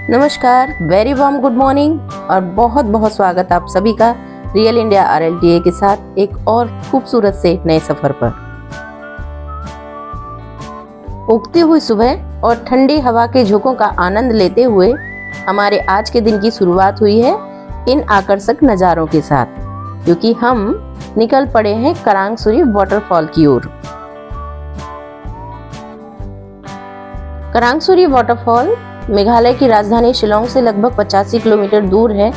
नमस्कार, very warm good morning और बहुत बहुत स्वागत आप सभी का रियल इंडिया RLTA के साथ एक और खूबसूरत से नए सफर पर। उगती हुई सुबह और ठंडी हवा के झोंकों का आनंद लेते हुए हमारे आज के दिन की शुरुआत हुई है इन आकर्षक नज़ारों के साथ, क्योंकि हम निकल पड़े हैं करांगसुरी वाटरफॉल की ओर। करांगसुरी वाटरफॉल मेघालय की राजधानी शिलोंग से लगभग 85 किलोमीटर दूर है,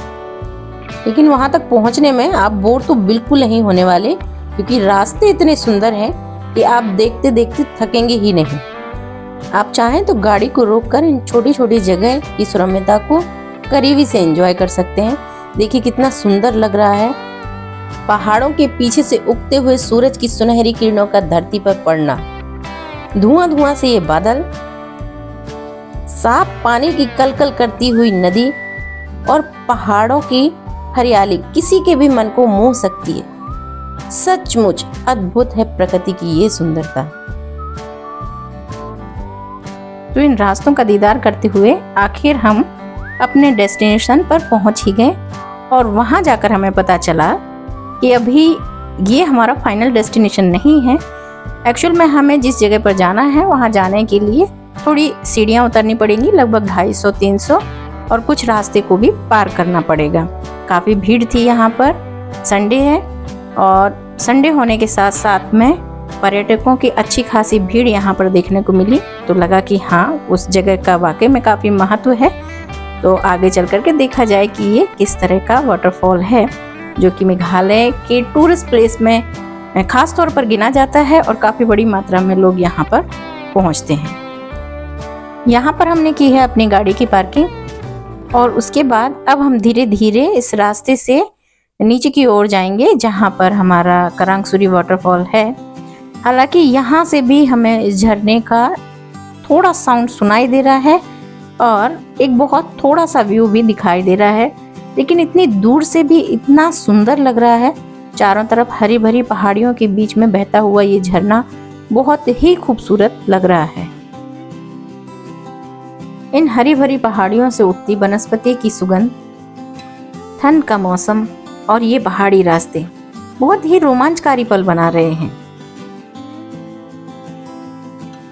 लेकिन वहां तक पहुंचने में आप बोर तो बिल्कुल नहीं होने वाले, क्योंकि रास्ते इतने सुंदर हैं कि आप देखते देखते थकेंगे ही नहीं। आप चाहें तो गाड़ी को रोककर इन छोटी छोटी जगह की सुरम्यता को करीबी से एंजॉय कर सकते हैं। देखिए कितना सुंदर लग रहा है। पहाड़ों के पीछे से उगते हुए सूरज की सुनहरी किरणों का धरती पर पड़ना, धुआं धुआं से ये बादल, साफ पानी की कलकल करती हुई नदी और पहाड़ों की हरियाली किसी के भी मन को मोह सकती है। सचमुच अद्भुत है प्रकृति की ये सुंदरता। तो इन रास्तों का दीदार करते हुए आखिर हम अपने डेस्टिनेशन पर पहुंच ही गए, और वहां जाकर हमें पता चला कि अभी ये हमारा फाइनल डेस्टिनेशन नहीं है। एक्चुअल में हमें जिस जगह पर जाना है वहां जाने के लिए थोड़ी सीढ़ियाँ उतरनी पड़ेंगी, लगभग 250-300, और कुछ रास्ते को भी पार करना पड़ेगा। काफ़ी भीड़ थी यहाँ पर, संडे है, और संडे होने के साथ साथ में पर्यटकों की अच्छी खासी भीड़ यहाँ पर देखने को मिली। तो लगा कि हाँ, उस जगह का वाकई में काफ़ी महत्व है। तो आगे चल करके देखा जाए कि ये किस तरह का वाटरफॉल है, जो कि मेघालय के टूरिस्ट प्लेस में खास तौर पर गिना जाता है और काफ़ी बड़ी मात्रा में लोग यहाँ पर पहुँचते हैं। यहाँ पर हमने की है अपनी गाड़ी की पार्किंग, और उसके बाद अब हम धीरे धीरे इस रास्ते से नीचे की ओर जाएंगे जहाँ पर हमारा करांगसुरी वाटरफॉल है। हालांकि यहाँ से भी हमें इस झरने का थोड़ा साउंड सुनाई दे रहा है और एक बहुत थोड़ा सा व्यू भी दिखाई दे रहा है, लेकिन इतनी दूर से भी इतना सुंदर लग रहा है। चारों तरफ हरी भरी पहाड़ियों के बीच में बहता हुआ ये झरना बहुत ही खूबसूरत लग रहा है। इन हरी भरी पहाड़ियों से उठती वनस्पति की सुगंध, ठंड का मौसम और ये पहाड़ी रास्ते बहुत ही रोमांचकारी पल बना रहे हैं।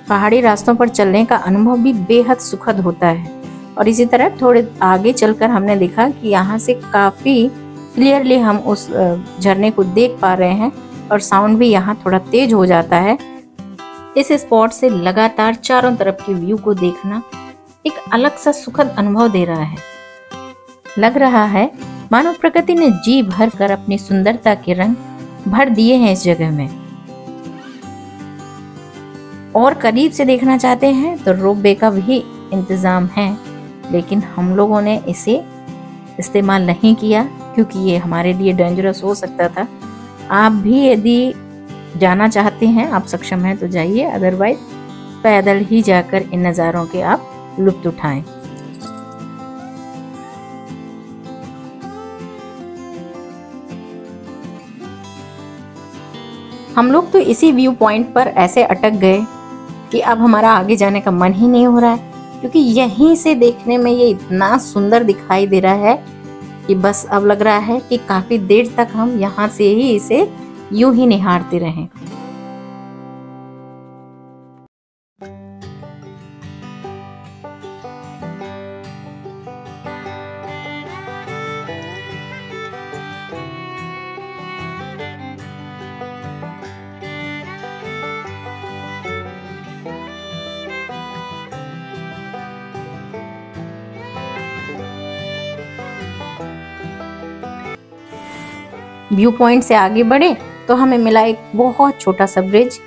पहाड़ी रास्तों पर चलने का अनुभव भी बेहद सुखद होता है। और इसी तरह थोड़े आगे चलकर हमने देखा कि यहाँ से काफ़ी क्लियरली हम उस झरने को देख पा रहे हैं, और साउंड भी यहाँ थोड़ा तेज हो जाता है। इस स्पॉट से लगातार चारों तरफ के व्यू को देखना एक अलग सा सुखद अनुभव दे रहा है। लग रहा है मानो प्रकृति ने जी भर कर अपनी सुंदरता के रंग भर दिए हैं इस जगह में। और करीब से देखना चाहते हैं तो रोपवे का भी इंतजाम है, लेकिन हम लोगों ने इसे इस्तेमाल नहीं किया क्योंकि ये हमारे लिए डेंजरस हो सकता था। आप भी यदि जाना चाहते हैं, आप सक्षम हैं तो जाइए, अदरवाइज पैदल ही जाकर इन नज़ारों के आप लुत्फ उठाएं। हम लोग तो इसी व्यू पॉइंट पर ऐसे अटक गए कि अब हमारा आगे जाने का मन ही नहीं हो रहा है, क्योंकि यहीं से देखने में ये इतना सुंदर दिखाई दे रहा है कि बस अब लग रहा है कि काफी देर तक हम यहाँ से ही इसे यूं ही निहारते रहें। व्यू पॉइंट से आगे बढ़े तो हमें मिला एक बहुत छोटा सा ब्रिज,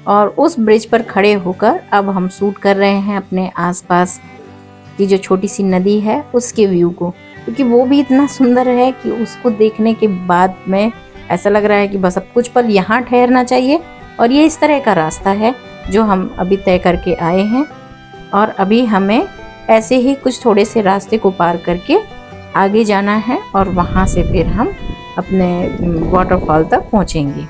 और उस ब्रिज पर खड़े होकर अब हम शूट कर रहे हैं अपने आसपास की जो छोटी सी नदी है उसके व्यू को, क्योंकि वो भी इतना सुंदर है कि उसको देखने के बाद में ऐसा लग रहा है कि बस अब कुछ पल यहाँ ठहरना चाहिए। और ये इस तरह का रास्ता है जो हम अभी तय करके आए हैं, और अभी हमें ऐसे ही कुछ थोड़े से रास्ते को पार करके आगे जाना है, और वहाँ से फिर हम अपने वाटरफॉल तक पहुँचेंगे।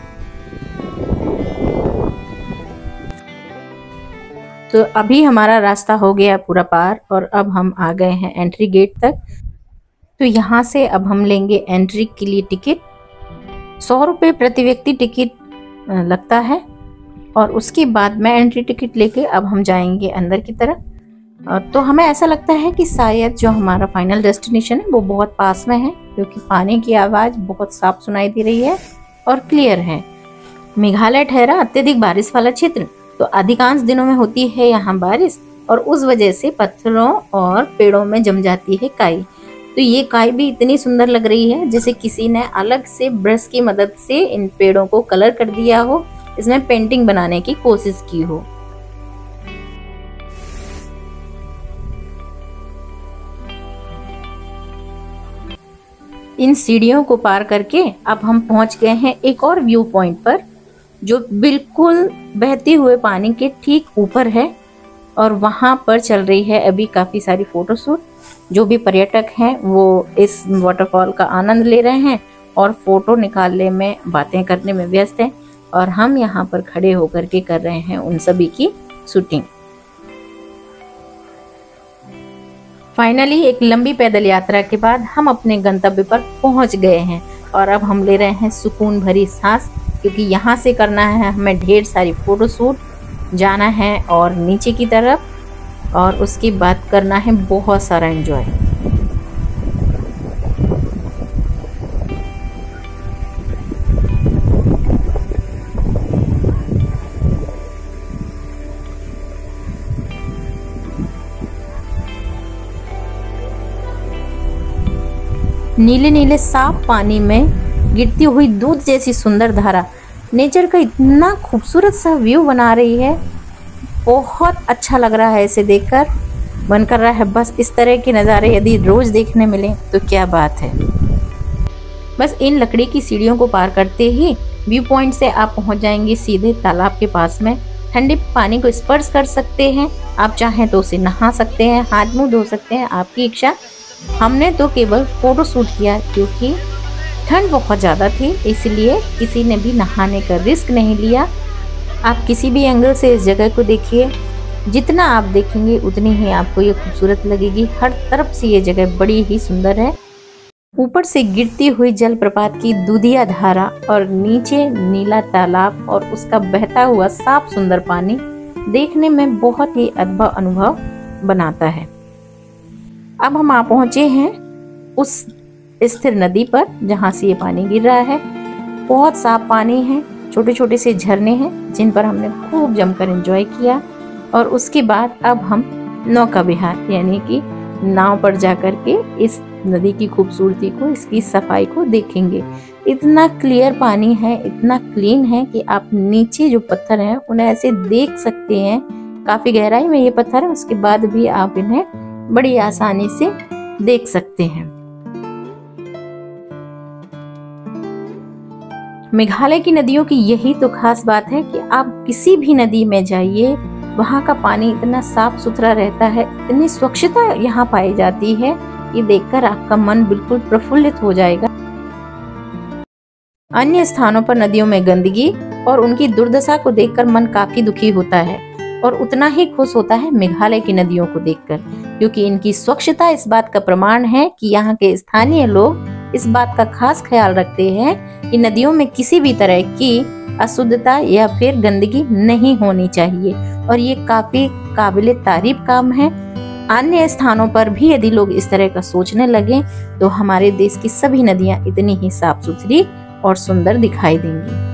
तो अभी हमारा रास्ता हो गया पूरा पार और अब हम आ गए हैं एंट्री गेट तक। तो यहाँ से अब हम लेंगे एंट्री के लिए टिकट। 100 रुपये प्रति व्यक्ति टिकट लगता है और उसके बाद में एंट्री टिकट लेके अब हम जाएंगे अंदर की तरफ। तो हमें ऐसा लगता है कि शायद जो हमारा फाइनल डेस्टिनेशन है वो बहुत पास में है, क्योंकि पानी की आवाज़ बहुत साफ सुनाई दे रही है और क्लियर है। मेघालय ठहरा अत्यधिक बारिश वाला क्षेत्र, तो अधिकांश दिनों में होती है यहाँ बारिश और उस वजह से पत्थरों और पेड़ों में जम जाती है काई। तो ये काई भी इतनी सुंदर लग रही है जैसे किसी ने अलग से ब्रश की मदद से इन पेड़ों को कलर कर दिया हो, इसमें पेंटिंग बनाने की कोशिश की हो। इन सीढ़ियों को पार करके अब हम पहुंच गए हैं एक और व्यू पॉइंट पर, जो बिल्कुल बहते हुए पानी के ठीक ऊपर है और वहां पर चल रही है अभी काफी सारी फोटोशूट। जो भी पर्यटक हैं वो इस वाटरफॉल का आनंद ले रहे हैं और फोटो निकालने में, बातें करने में व्यस्त हैं और हम यहाँ पर खड़े होकर के कर रहे हैं उन सभी की शूटिंग। फाइनली एक लंबी पैदल यात्रा के बाद हम अपने गंतव्य पर पहुंच गए हैं और अब हम ले रहे हैं सुकून भरी सांस, क्योंकि यहाँ से करना है हमें ढेर सारी फोटोशूट, जाना है और नीचे की तरफ और उसकी बात करना है बहुत सारा एंजॉय। नीले नीले साफ पानी में गिरती हुई दूध जैसी सुंदर धारा नेचर का इतना खूबसूरत सा व्यू बना रही है। बहुत अच्छा लग रहा है इसे देखकर, मन कर रहा है बस इस तरह के नज़ारे यदि रोज देखने मिले तो क्या बात है। बस इन लकड़ी की सीढ़ियों को पार करते ही व्यू पॉइंट से आप पहुंच जाएंगे सीधे तालाब के पास में। ठंडे पानी को स्पर्श कर सकते हैं, आप चाहें तो उसे नहा सकते हैं, हाथ मुंह धो सकते हैं, आपकी इच्छा। हमने तो केवल फोटो शूट किया क्योंकि ठंड बहुत ज़्यादा थी, इसलिए किसी ने भी नहाने का रिस्क नहीं लिया। आप किसी भी एंगल से इस जगह को देखिए, जितना आप देखेंगे उतनी ही आपको ये खूबसूरत लगेगी। हर तरफ से ये जगह बड़ी ही सुंदर है। ऊपर से गिरती हुई जलप्रपात की दूधिया धारा और नीचे नीला तालाब और उसका बहता हुआ साफ सुंदर पानी देखने में बहुत ही अद्भुत अनुभव बनाता है। अब हम आ पहुंचे हैं उस स्थिर नदी पर जहां से ये पानी गिर रहा है। बहुत साफ पानी है, छोटे छोटे से झरने हैं जिन पर हमने खूब जमकर एंजॉय किया और उसके बाद अब हम नौका विहार यानी कि नाव पर जाकर के इस नदी की खूबसूरती को, इसकी सफाई को देखेंगे। इतना क्लियर पानी है, इतना क्लीन है कि आप नीचे जो पत्थर हैं उन्हें ऐसे देख सकते हैं। काफी गहराई में ये पत्थर है, उसके बाद भी आप इन्हें बड़ी आसानी से देख सकते हैं। मेघालय की नदियों की यही तो खास बात है कि आप किसी भी नदी में जाइए, वहाँ का पानी इतना साफ सुथरा रहता है, इतनी स्वच्छता यहाँ पाई जाती है कि देखकर आपका मन बिल्कुल प्रफुल्लित हो जाएगा। अन्य स्थानों पर नदियों में गंदगी और उनकी दुर्दशा को देखकर मन काफी दुखी होता है और उतना ही खुश होता है मेघालय की नदियों को देखकर, क्योंकि इनकी स्वच्छता इस बात का प्रमाण है कि यहाँ के स्थानीय लोग इस बात का खास ख्याल रखते हैं कि नदियों में किसी भी तरह की अशुद्धता या फिर गंदगी नहीं होनी चाहिए और ये काफी काबिले तारीफ काम है। अन्य स्थानों पर भी यदि लोग इस तरह का सोचने लगे तो हमारे देश की सभी नदियां इतनी ही साफ सुथरी और सुंदर दिखाई देंगी।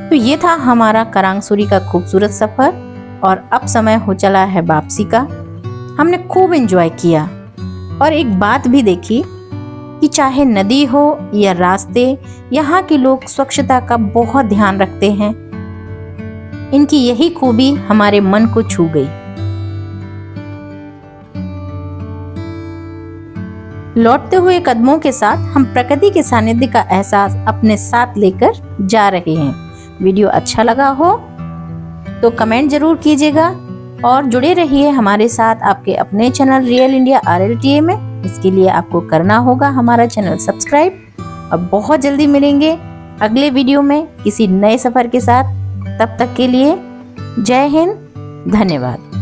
तो ये था हमारा करांगसुरी का खूबसूरत सफर और अब समय हो चला है वापसी का। हमने खूब एंजॉय किया और एक बात भी देखी कि चाहे नदी हो या रास्ते, यहाँ के लोग स्वच्छता का बहुत ध्यान रखते हैं। इनकी यही खूबी हमारे मन को छू गई। लौटते हुए कदमों के साथ हम प्रकृति के सानिध्य का एहसास अपने साथ लेकर जा रहे हैं। वीडियो अच्छा लगा हो तो कमेंट जरूर कीजिएगा और जुड़े रहिए हमारे साथ आपके अपने चैनल रियल इंडिया RLTA में। इसके लिए आपको करना होगा हमारा चैनल सब्सक्राइब। अब बहुत जल्दी मिलेंगे अगले वीडियो में किसी नए सफर के साथ। तब तक के लिए जय हिंद, धन्यवाद।